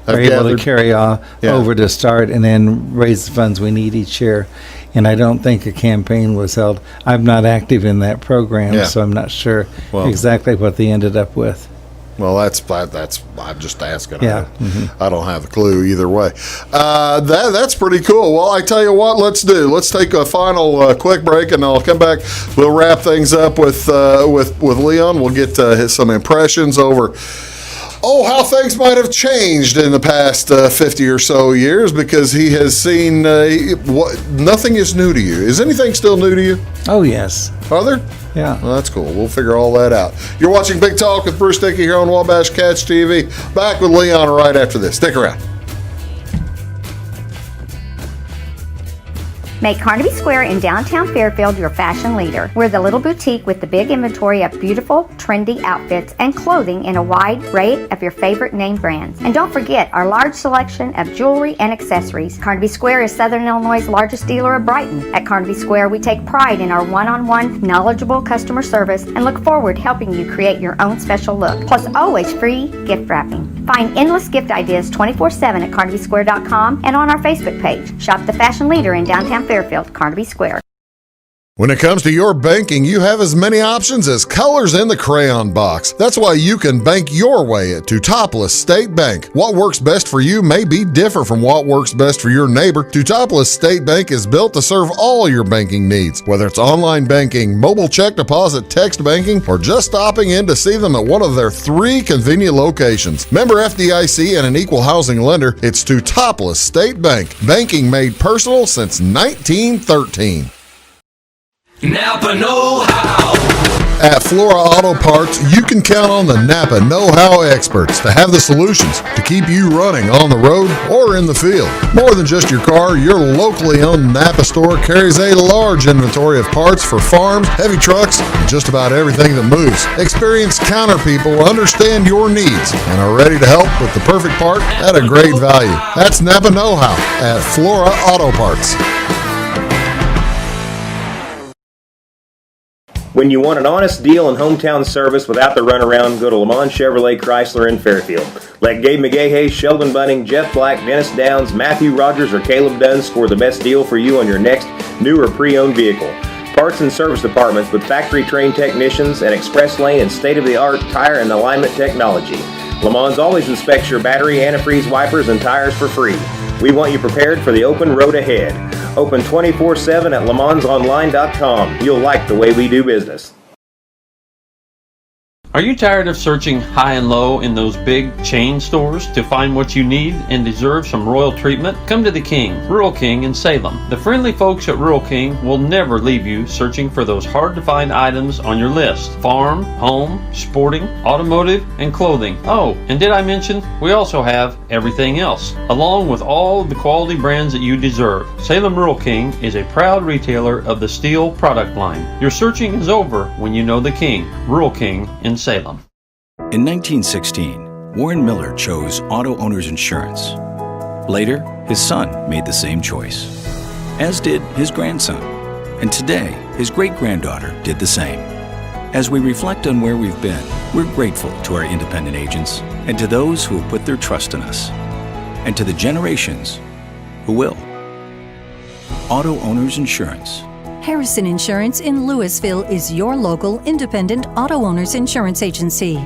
are able to carry over to start and then raise the funds we need each year. And I don't think a campaign was held. I'm not active in that program, so I'm not sure exactly what they ended up with. Well, that's I'm just asking. Yeah. I don't have a clue either way. That's pretty cool. Well, I tell you what, let's take a final quick break, and I'll come back. We'll wrap things up with Leon. We'll get some impressions over how things might have changed in the past 50 or so years, because he has seen nothing is new to you. Is anything still new to you? Oh, yes. Are there? Yeah. Well, that's cool. We'll figure all that out. You're watching Big Talk with Bruce Dickey here on Wabash Catch TV. Back with Leon right after this. Stick around. Make Carnaby Square in downtown Fairfield your fashion leader. We're the little boutique with the big inventory of beautiful, trendy outfits and clothing in a wide array of your favorite name brands. And don't forget our large selection of jewelry and accessories. Carnaby Square is Southern Illinois' largest dealer of Brighton. At Carnaby Square, we take pride in our one-on-one, knowledgeable customer service and look forward to helping you create your own special look. Plus, always free gift wrapping. Find endless gift ideas 24/7 at CarnabySquare.com and on our Facebook page. Shop the fashion leader in downtown Fairfield, Carnaby Square. When it comes to your banking, you have as many options as colors in the crayon box. That's why you can bank your way at Teutopolis State Bank. What works best for you may be different from what works best for your neighbor. Teutopolis State Bank is built to serve all your banking needs, whether it's online banking, mobile check deposit, text banking, or just stopping in to see them at one of their 3 convenient locations. Member FDIC and an equal housing lender, it's Teutopolis State Bank. Banking made personal since 1913. Napa know-how. At Flora Auto Parts, you can count on the Napa know-how experts to have the solutions to keep you running on the road or in the field. More than just your car, your locally owned Napa store carries a large inventory of parts for farms, heavy trucks, and just about everything that moves. Experienced counter people understand your needs and are ready to help with the perfect part at a great value. That's Napa know-how at Flora Auto Parts. When you want an honest deal and hometown service without the runaround, go to Lamont Chevrolet Chrysler in Fairfield. Let Gabe McGahey, Sheldon Bunning, Jeff Black, Dennis Downs, Matthew Rogers, or Caleb Dunn score the best deal for you on your next new or pre-owned vehicle. Parts and service departments with factory-trained technicians and express lane and state-of-the-art tire and alignment technology. Le Mans always inspects your battery, antifreeze, wipers, and tires for free. We want you prepared for the open road ahead. Open 24/7 at lemansonline.com. You'll like the way we do business. Are you tired of searching high and low in those big chain stores to find what you need and deserve some royal treatment? Come to the King, Rural King in Salem. The friendly folks at Rural King will never leave you searching for those hard to find items on your list. Farm, home, sporting, automotive, and clothing. Oh, and did I mention we also have everything else, along with all of the quality brands that you deserve. Salem Rural King is a proud retailer of the steel product line. Your searching is over when you know the King, Rural King in Salem. In 1916, Warren Miller chose Auto Owners Insurance. Later, his son made the same choice, as did his grandson. And today, his great-granddaughter did the same. As we reflect on where we've been, we're grateful to our independent agents and to those who have put their trust in us, and to the generations who will. Auto Owners Insurance. Harrison Insurance in Louisville is your local independent auto owners insurance agency.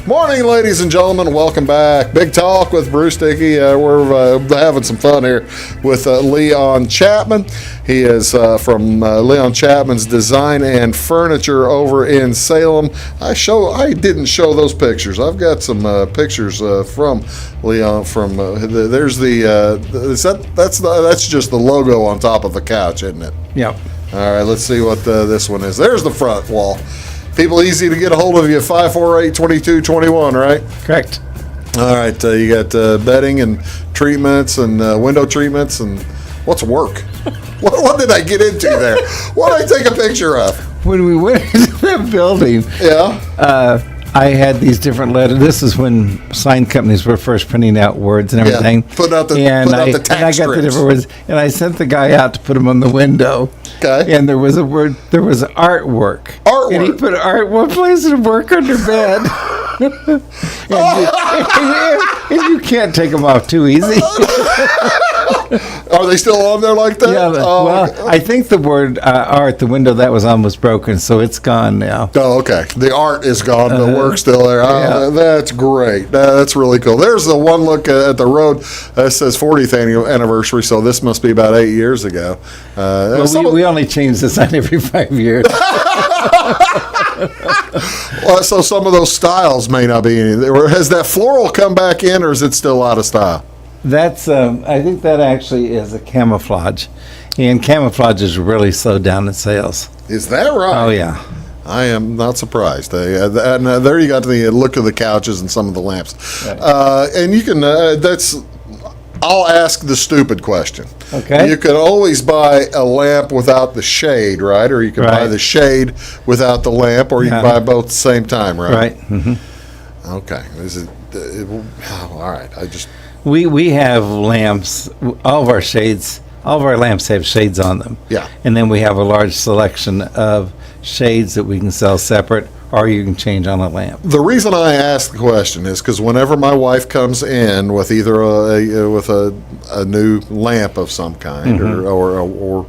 Morning, ladies and gentlemen. Welcome back. Big Talk with Bruce Dickey. We're having some fun here with Leon Chapman. He is from Leon Chapman's Design and Furniture over in Salem. I didn't show those pictures. I've got some pictures from Leon. There's that's just the logo on top of the couch, isn't it? Yep. All right. Let's see what this one is. There's the front wall. People easy to get a hold of you, 548-2221, right? Correct. All right, you got bedding and treatments and window treatments and what's work? What did I get into there? What did I take a picture of? When we went into that building, I had these different letters. This is when sign companies were first printing out words and everything. Yeah, put out the text and I got the different words, and I sent the guy out to put them on the window. Okay. And there was artwork. Artwork. And he put art one place and work under bed. and you can't take them off too easy. Are they still on there like that? Yeah. Well, I think the word art, the window that was on was broken, so it's gone now. Oh, okay. The art is gone. The work's still there. Yeah. That's great. That's really cool. There's the one look at the road that says 40th anniversary, so this must be about 8 years ago. We only change the sign every 5 years. Well, so some of those styles may not be any. Has that floral come back in, or is it still out of style? That's I think that actually is a camouflage, and camouflage has really slowed down in sales. Is that right? Oh yeah, I am not surprised. And there you got the look of the couches and some of the lamps, right. And you can. I'll ask the stupid question. Okay. You can always buy a lamp without the shade, right? Or you can buy the shade without the lamp, or you can buy both at the same time, right? Right. Mm-hmm. Okay. All right. We have lamps. All of our lamps have shades on them. Yeah. And then we have a large selection of shades that we can sell separate, or you can change on a lamp. The reason I ask the question is because whenever my wife comes in with either a new lamp of some kind, mm-hmm. or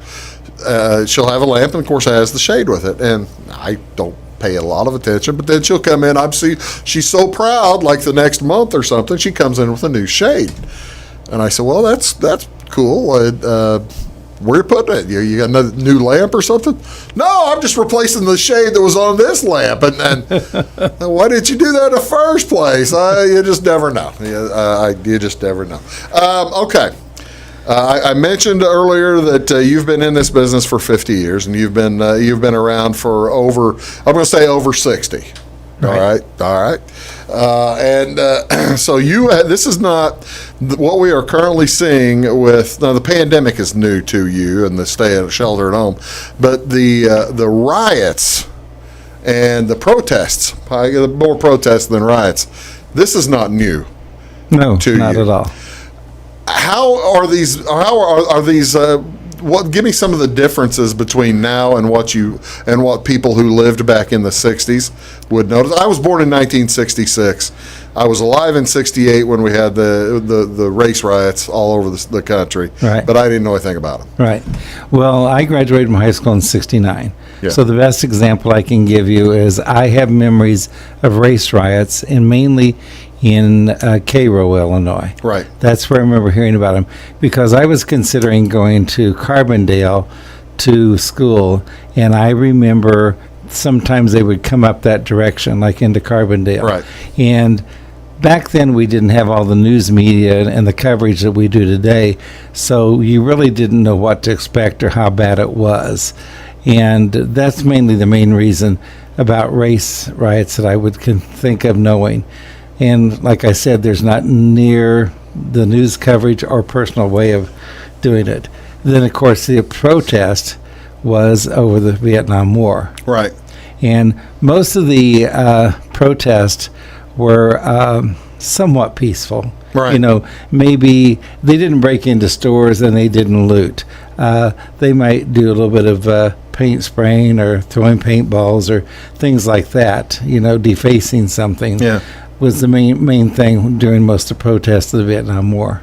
she'll have a lamp, and of course it has the shade with it, and I don't pay a lot of attention, but then she'll come in. She's so proud, like the next month or something, she comes in with a new shade, and I said, "Well, that's cool. Where you putting it? You got another new lamp or something?" "No, I'm just replacing the shade that was on this lamp." And why didn't you do that in the first place? You just never know. You just never know. Okay. I mentioned earlier that you've been in this business for 50 years, and you've been around for over 60. Right. All right. So this is not what we are currently seeing with. Now, the pandemic is new to you and the stay at shelter at home, but the riots and the protests, probably more protests than riots. This is not new. No, to not you. at all. How are these? give me some of the differences between now and what people who lived back in the 60s would notice. I was born in 1966. I was alive in 68 when we had the race riots all over the country, Right. but I didn't know anything about them. Right. Well, I graduated from high school in 69. Yeah. So the best example I can give you is I have memories of race riots, and mainly in Cairo, Illinois. Right. That's where I remember hearing about them, because I was considering going to Carbondale to school, and I remember sometimes they would come up that direction, like into Carbondale. Right. And back then we didn't have all the news media and the coverage that we do today, so you really didn't know what to expect or how bad it was. And that's mainly the main reason about race riots that I would think of knowing. And like I said, there's not near the news coverage or personal way of doing it. Then, of course, the protest was over the Vietnam War. Right. And most of the protests were somewhat peaceful. Right. You know, maybe they didn't break into stores and they didn't loot. They might do a little bit of paint spraying or throwing paintballs or things like that, you know, defacing something. Yeah. Was the main thing during most of the protests of the Vietnam War.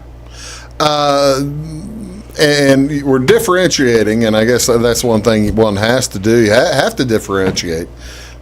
And we're differentiating, and I guess that's one thing one has to do. You have to differentiate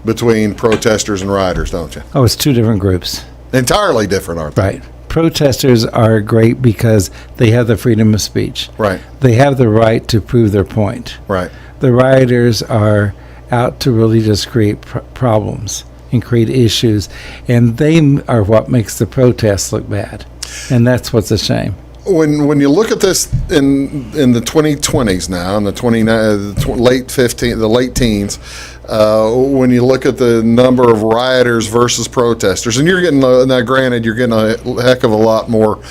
between protesters and rioters, don't you? Oh, it's two different groups. Entirely different, aren't they? Right. Protesters are great because they have the freedom of speech. Right. They have the right to prove their point. Right. The rioters are out to really just create problems and create issues, and they are what makes the protests look bad, and that's what's a shame. When you look at this in the 2020s now, in the late teens, when you look at the number of rioters versus protesters, and you're getting now, granted, you're getting a heck of a lot more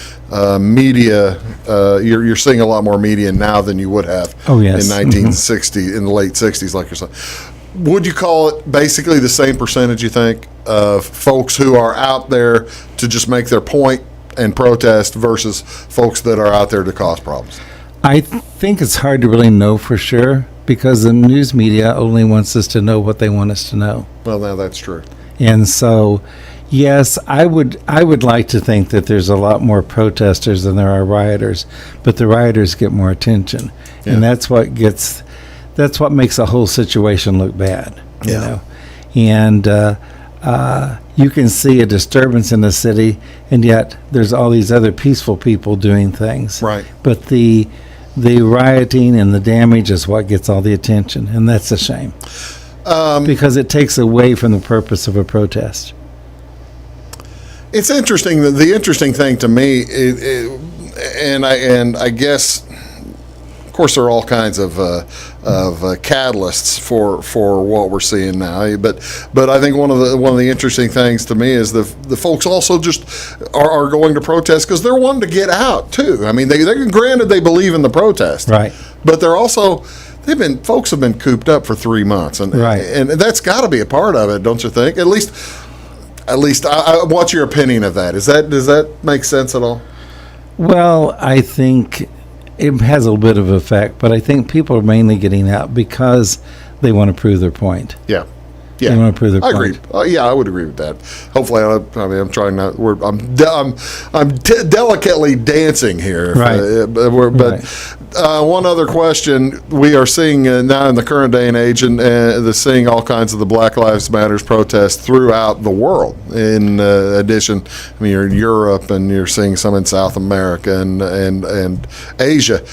media. You're seeing a lot more media now than you would have Oh, yes. in 1960 in the late 60s, like you're saying. Would you call it basically the same percentage, you think, of folks who are out there to just make their point and protest versus folks that are out there to cause problems? I think it's hard to really know for sure because the news media only wants us to know what they want us to know. Well, now that's true. And so, yes, I would like to think that there's a lot more protesters than there are rioters, but the rioters get more attention, and that's what makes the whole situation look bad. You know? And you can see a disturbance in the city, and yet there's all these other peaceful people doing things. Right. But the rioting and the damage is what gets all the attention, and that's a shame. Because it takes away from the purpose of a protest. It's interesting. The interesting thing to me, and I guess, of course, there are all kinds of catalysts for what we're seeing now. But I think one of the interesting things to me is the folks also just are going to protest because they're wanting to get out too. I mean, they granted they believe in the protest, right? But they're also folks have been cooped up for 3 months, and right. And that's got to be a part of it, don't you think? At least, what's your opinion of that? Does that make sense at all? Well, I think it has a bit of effect, but I think people are mainly getting out because they want to prove their point. Yeah. They want to prove their I point. agree. I would agree with that. Hopefully, I'm trying not. I'm delicately dancing here. Right. But one other question: we are seeing now in the current day and age, and seeing all kinds of the Black Lives Matters protests throughout the world. In addition, I mean, you're in Europe, and you're seeing some in South America and Asia.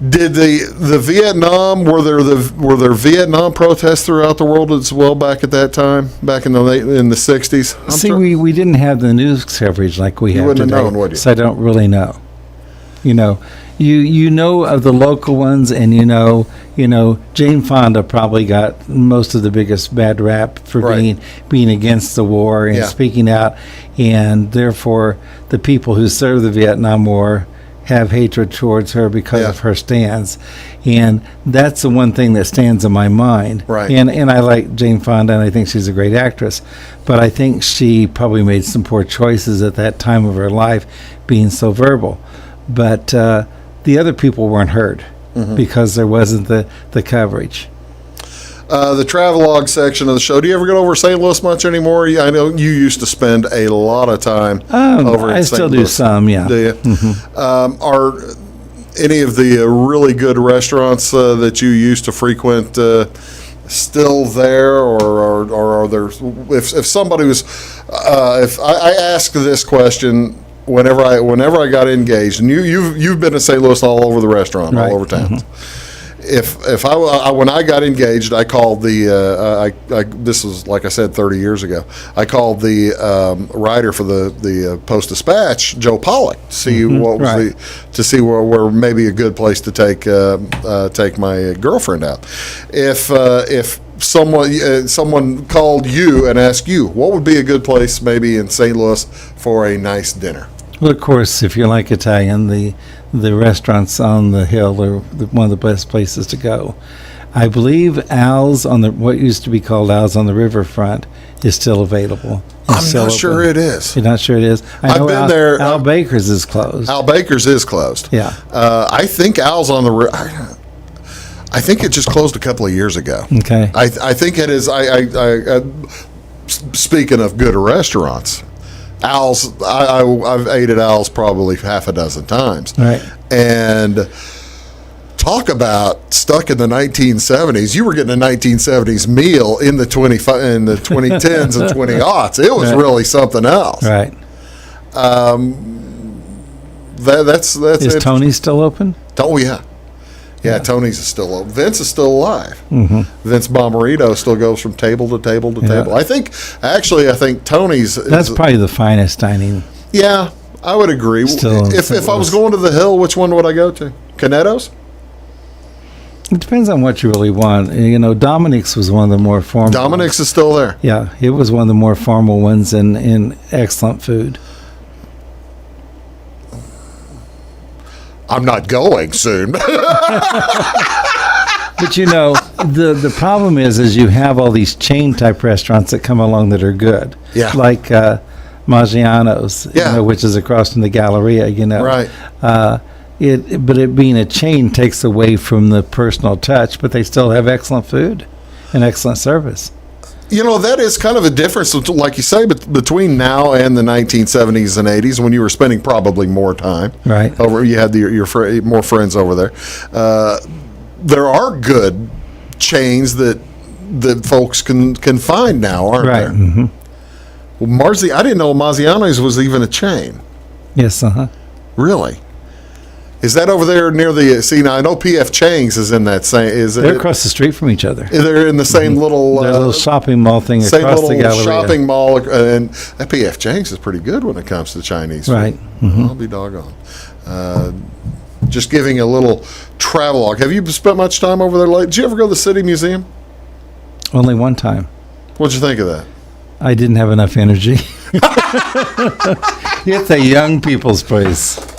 Did the Vietnam were there Vietnam protests throughout the world as well back at that time, back in the 60s? See, we didn't have the news coverage like we have wouldn't today, have known, would you? So I don't really know. You know, you know of the local ones, and you know Jane Fonda probably got most of the biggest bad rap for being against the war and speaking out, and therefore the people who served the Vietnam War have hatred towards her because of her stands, and that's the one thing that stands in my mind. Right. And I like Jane Fonda, and I think she's a great actress, but I think she probably made some poor choices at that time of her life, being so verbal. But the other people weren't heard. because there wasn't the coverage. The travelogue section of the show. Do you ever get over St. Louis much anymore? I know you used to spend a lot of time over in I St. still Louis. do some, yeah. Do you? Are any of the really good restaurants that you used to frequent still there, or are there? If somebody was, if I ask this question whenever I got engaged, and you've been to St. Louis all over the restaurant, all over town. If I when I got engaged, I called the this was, like I said, 30 years ago. I called the writer for the Post Dispatch, Joe Pollock, to see what was to see where maybe a good place to take my girlfriend out. If someone called you and asked you, what would be a good place maybe in St. Louis for a nice dinner? Well, of course, if you like Italian, the restaurants on the hill are one of the best places to go. I believe Al's on what used to be called Al's on the riverfront is still available. I'm not sure it is. You're not sure it is? I've been there. Al Baker's is closed. Al Baker's is closed. Yeah. I think Al's on the I think it just closed a couple of years ago. Okay. I think it is. Speaking of good restaurants, Al's, I've ate at Al's probably half a dozen times. Right. And talk about stuck in the 1970s. You were getting a 1970s meal in the 2010s and 20aughts. It was really something else. Right. That's Is Tony still open? Oh, yeah. Yeah, Tony's is still open. Vince is still alive. Mm-hmm. Vince Bomarito still goes from table to table to table. I think Tony's... That's probably the finest dining. Yeah, I would agree. If I was going to the Hill, which one would I go to? Canetto's? It depends on what you really want. You know, Dominic's was one of the more formal. Dominic's is still there. Yeah, it was one of the more formal ones and excellent food. I'm not going soon. But you know, the problem is you have all these chain type restaurants that come along that are good. Yeah. Like Maggiano's, Yeah. you know, which is across from the Galleria, you know. Right. But it being a chain takes away from the personal touch, but they still have excellent food and excellent service. You know, that is kind of a difference, like you say, between now and the 1970s and 80s, when you were spending probably more time. Right. You had your more friends over there. There are good chains that folks can find now, aren't there? Mm-hmm. Well, I didn't know Maggiano's was even a chain. Yes, Really? Is that over there near the? See, now I know PF Chang's is in that same. They're across the street from each other. They're in the same little. There's a little shopping mall thing across the Galleria. Shopping mall, and that PF Chang's is pretty good when it comes to Chinese food. Right. Mm-hmm. I'll be doggone. Just giving a little travelogue. Have you spent much time over there lately? Did you ever go to the City Museum? Only one time. What'd you think of that? I didn't have enough energy. It's a young people's place.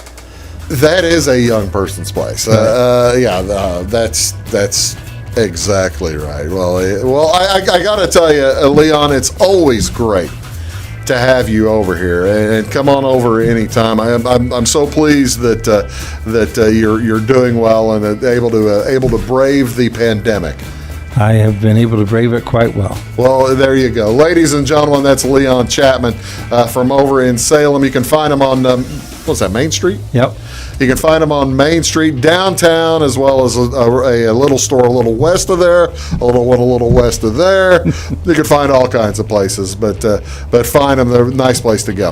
That is a young person's place. That's exactly right. Well, I got to tell you, Leon, it's always great to have you over here, and come on over anytime. I'm so pleased that you're doing well and able to brave the pandemic. I have been able to brave it quite well. Well, there you go. Ladies and gentlemen, that's Leon Chapman from over in Salem. You can find him on, what's that, Main Street? Yep. You can find him on Main Street, downtown, as well as a little store a little west of there, a little west of there. You can find all kinds of places, but find them. They're a nice place to go.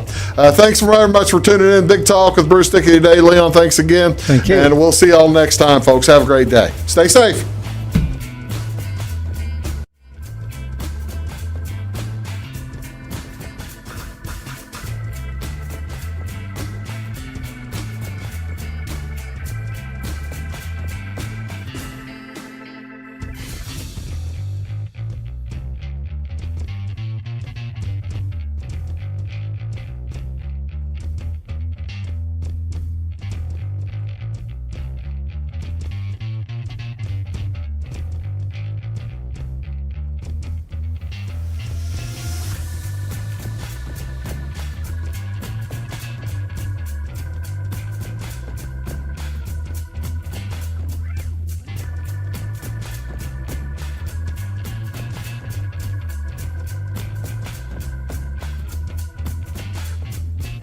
Thanks very much for tuning in. Big Talk with Bruce Dickey today. Leon, thanks again. Thank you. And we'll see you all next time, folks. Have a great day. Stay safe.